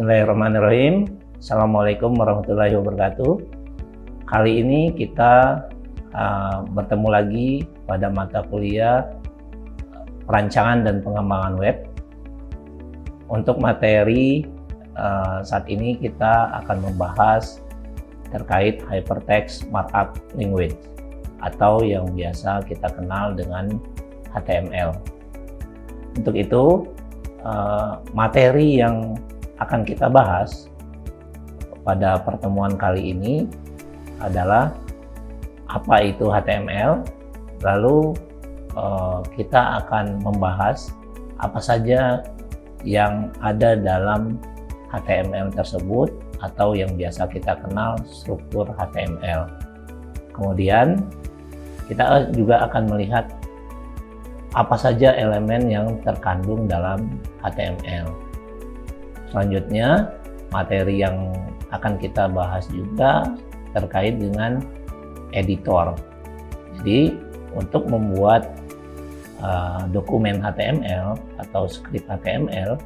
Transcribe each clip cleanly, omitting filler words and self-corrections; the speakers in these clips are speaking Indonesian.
Bismillahirrahmanirrahim. Assalamualaikum warahmatullahi wabarakatuh. Kali ini kita bertemu lagi pada mata kuliah perancangan dan pengembangan web. Untuk materi saat ini kita akan membahas terkait Hypertext Markup Language atau yang biasa kita kenal dengan HTML. Untuk itu materi yang akan kita bahas pada pertemuan kali ini adalah apa itu HTML, lalu kita akan membahas apa saja yang ada dalam HTML tersebut atau yang biasa kita kenal struktur HTML. Kemudian kita juga akan melihat apa saja elemen yang terkandung dalam HTML. Selanjutnya, materi yang akan kita bahas juga terkait dengan editor. Jadi, untuk membuat dokumen HTML atau script HTML,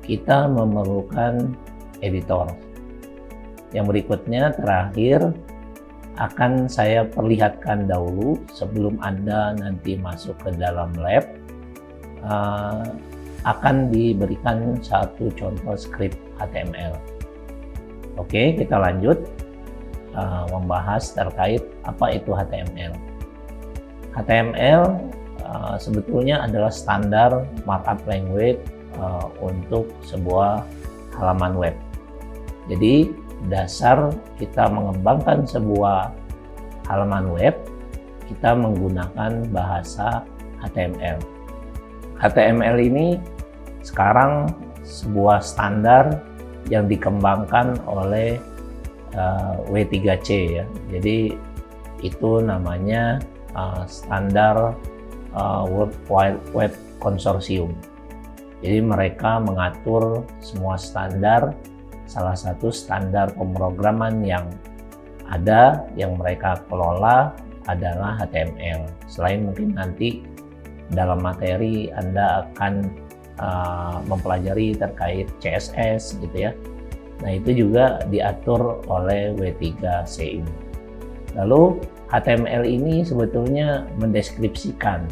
kita memerlukan editor. Yang berikutnya, terakhir, akan saya perlihatkan dahulu sebelum Anda nanti masuk ke dalam lab. Akan diberikan satu contoh script HTML. Oke, kita lanjut membahas terkait apa itu HTML. HTML sebetulnya adalah standar markup language untuk sebuah halaman web. Jadi dasar kita mengembangkan sebuah halaman web, kita menggunakan bahasa HTML. HTML ini sekarang sebuah standar yang dikembangkan oleh W3C ya. Jadi itu namanya standar World Wide Web Consortium. Jadi mereka mengatur semua standar. Salah satu standar pemrograman yang ada yang mereka kelola adalah HTML. Selain mungkin nanti dalam materi Anda akan mempelajari terkait CSS gitu ya. Nah, itu juga diatur oleh W3C ini. Lalu HTML ini sebetulnya mendeskripsikan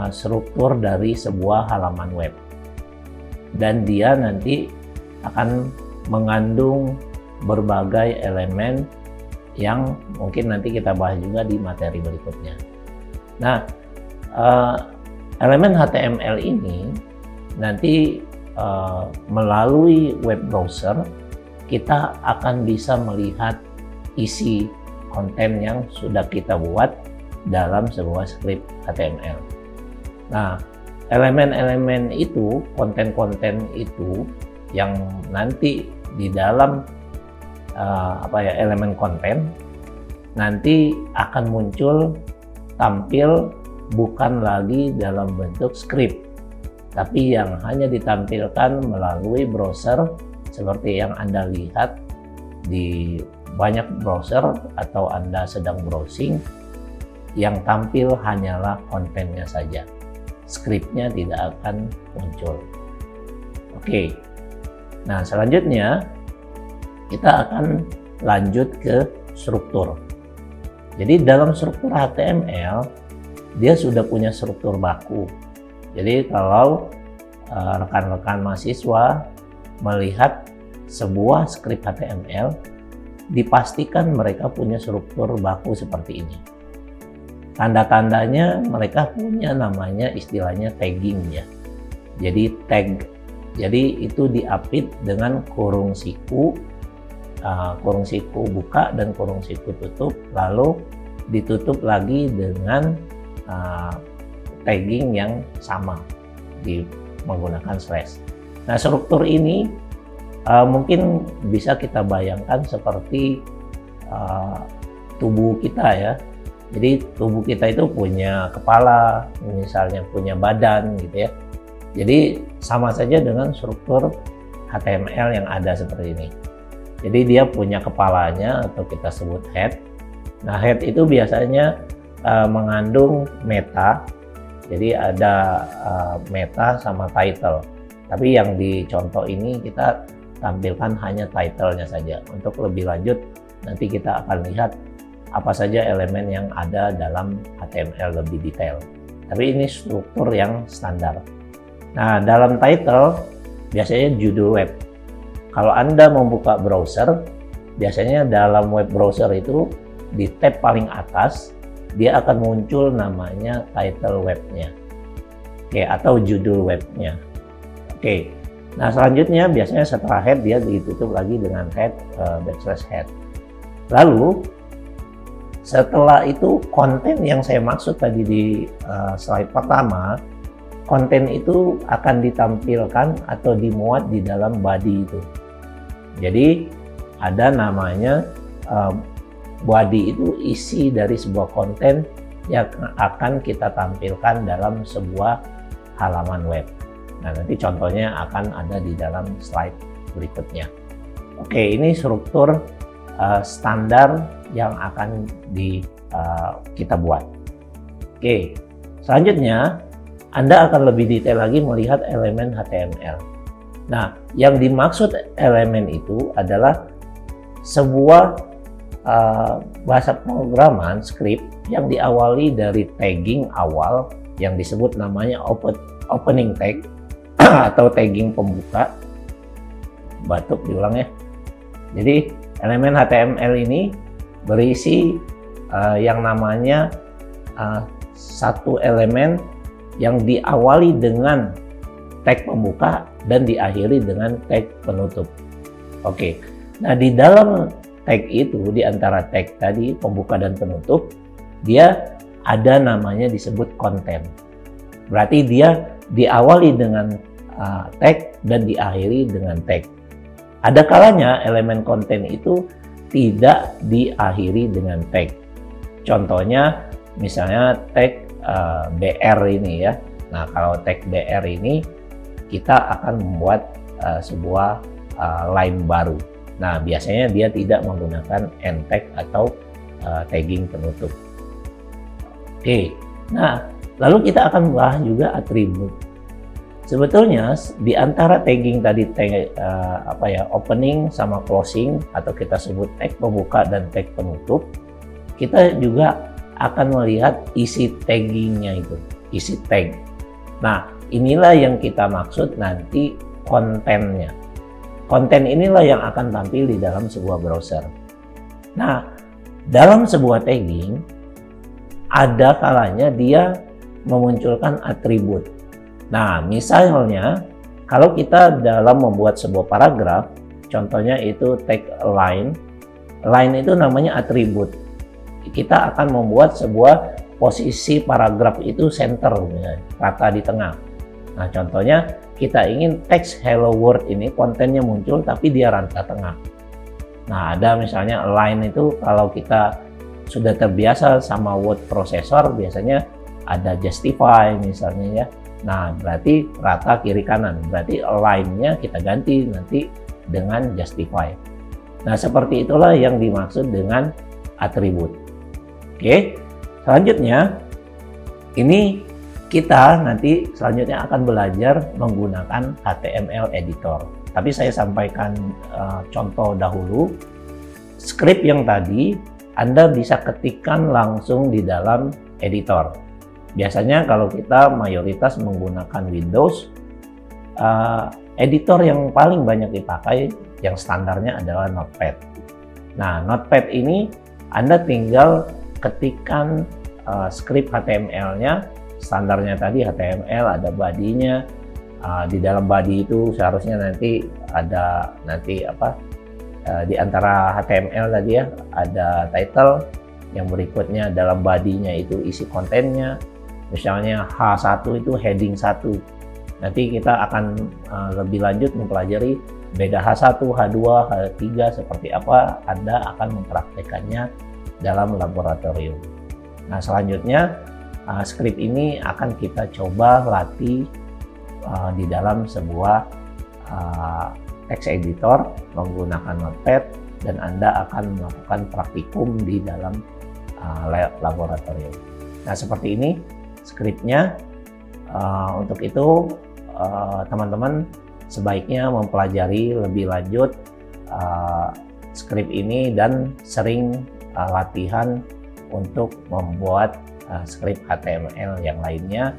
struktur dari sebuah halaman web. Dan dia nanti akan mengandung berbagai elemen yang mungkin nanti kita bahas juga di materi berikutnya. Nah, elemen HTML ini nanti melalui web browser kita akan bisa melihat isi konten yang sudah kita buat dalam sebuah script HTML. Nah, elemen-elemen itu, konten-konten itu yang nanti di dalam elemen konten nanti akan muncul tampil bukan lagi dalam bentuk script, tapi yang hanya ditampilkan melalui browser seperti yang Anda lihat di banyak browser atau Anda sedang browsing, yang tampil hanyalah kontennya saja. Scriptnya tidak akan muncul. Oke. Nah, selanjutnya kita akan lanjut ke struktur. Jadi dalam struktur HTML dia sudah punya struktur baku. Jadi kalau rekan-rekan mahasiswa melihat sebuah script HTML, dipastikan mereka punya struktur baku seperti ini. Tanda-tandanya mereka punya namanya istilahnya tagging ya. Jadi tag. Jadi itu diapit dengan kurung siku buka dan kurung siku tutup, lalu ditutup lagi dengan tagging yang sama menggunakan slash. Nah, struktur ini mungkin bisa kita bayangkan seperti tubuh kita ya. Jadi tubuh kita itu punya kepala, misalnya punya badan gitu ya. Jadi sama saja dengan struktur HTML yang ada seperti ini. Jadi dia punya kepalanya atau kita sebut head. Nah, head itu biasanya mengandung meta. Jadi ada meta sama title. Tapi yang di contoh ini kita tampilkan hanya title-nya saja. Untuk lebih lanjut, nanti kita akan lihat apa saja elemen yang ada dalam HTML lebih detail. Tapi ini struktur yang standar. Nah, dalam title biasanya judul web. Kalau Anda membuka browser, biasanya dalam web browser itu di tab paling atas dia akan muncul namanya title webnya, oke, atau judul webnya. Oke. Nah, selanjutnya biasanya setelah head dia ditutup lagi dengan head /head. Lalu setelah itu konten yang saya maksud tadi di slide pertama, konten itu akan ditampilkan atau dimuat di dalam body itu. Jadi ada namanya body itu isi dari sebuah konten yang akan kita tampilkan dalam sebuah halaman web. Nah, nanti contohnya akan ada di dalam slide berikutnya. Oke, ini struktur standar yang akan kita buat. Oke, selanjutnya Anda akan lebih detail lagi melihat elemen HTML. Nah, yang dimaksud elemen itu adalah sebuah bahasa pemrograman script yang diawali dari tagging awal yang disebut namanya opening tag atau tagging pembuka. Batuk diulang ya. Jadi elemen HTML ini berisi yang namanya satu elemen yang diawali dengan tag pembuka dan diakhiri dengan tag penutup. Oke. Nah, di dalam tag itu, di antara tag tadi pembuka dan penutup, dia ada namanya disebut konten. Berarti dia diawali dengan tag dan diakhiri dengan tag. Ada kalanya elemen konten itu tidak diakhiri dengan tag. Contohnya misalnya tag BR ini ya. Nah, kalau tag BR ini kita akan membuat sebuah line baru. Nah, biasanya dia tidak menggunakan end tag atau tagging penutup. Oke, nah lalu kita akan bahas juga atribut. Sebetulnya di antara tagging tadi opening sama closing atau kita sebut tag pembuka dan tag penutup, kita juga akan melihat isi taggingnya itu, isi tag. Nah, inilah yang kita maksud nanti kontennya. Konten inilah yang akan tampil di dalam sebuah browser. Nah, dalam sebuah tagging ada kalanya dia memunculkan atribut. Nah, misalnya kalau kita dalam membuat sebuah paragraf, contohnya itu tag line. Line itu namanya atribut. Kita akan membuat sebuah posisi paragraf itu center, rata di tengah. Nah, contohnya kita ingin teks hello world ini kontennya muncul tapi dia rata tengah. Nah, ada misalnya line itu kalau kita sudah terbiasa sama word processor biasanya ada justify misalnya ya. Nah, berarti rata kiri kanan. Berarti line-nya kita ganti nanti dengan justify. Nah, seperti itulah yang dimaksud dengan atribut. Oke, selanjutnya ini kita nanti selanjutnya akan belajar menggunakan HTML editor. Tapi saya sampaikan contoh dahulu. Script yang tadi Anda bisa ketikkan langsung di dalam editor. Biasanya kalau kita mayoritas menggunakan Windows, editor yang paling banyak dipakai yang standarnya adalah Notepad. Nah, Notepad ini Anda tinggal ketikkan script HTML-nya, standarnya tadi HTML, ada body-nya. Di dalam body itu seharusnya nanti ada di antara HTML tadi ya, ada title, yang berikutnya dalam body-nya itu isi kontennya. Misalnya H1 itu heading 1. Nanti kita akan lebih lanjut mempelajari beda H1, H2, H3 seperti apa. Anda akan mempraktekannya dalam laboratorium. Nah, selanjutnya script ini akan kita coba latih di dalam sebuah text editor menggunakan Notepad, dan Anda akan melakukan praktikum di dalam laboratorium. Nah, seperti ini scriptnya. Untuk itu teman-teman sebaiknya mempelajari lebih lanjut skrip ini dan sering latihan untuk membuat skrip HTML yang lainnya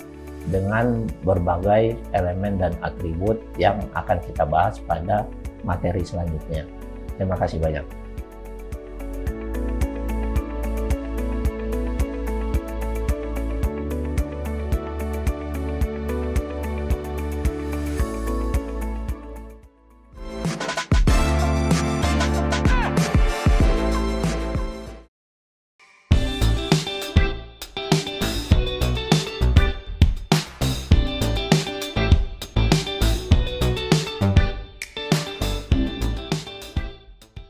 dengan berbagai elemen dan atribut yang akan kita bahas pada materi selanjutnya. Terima kasih banyak.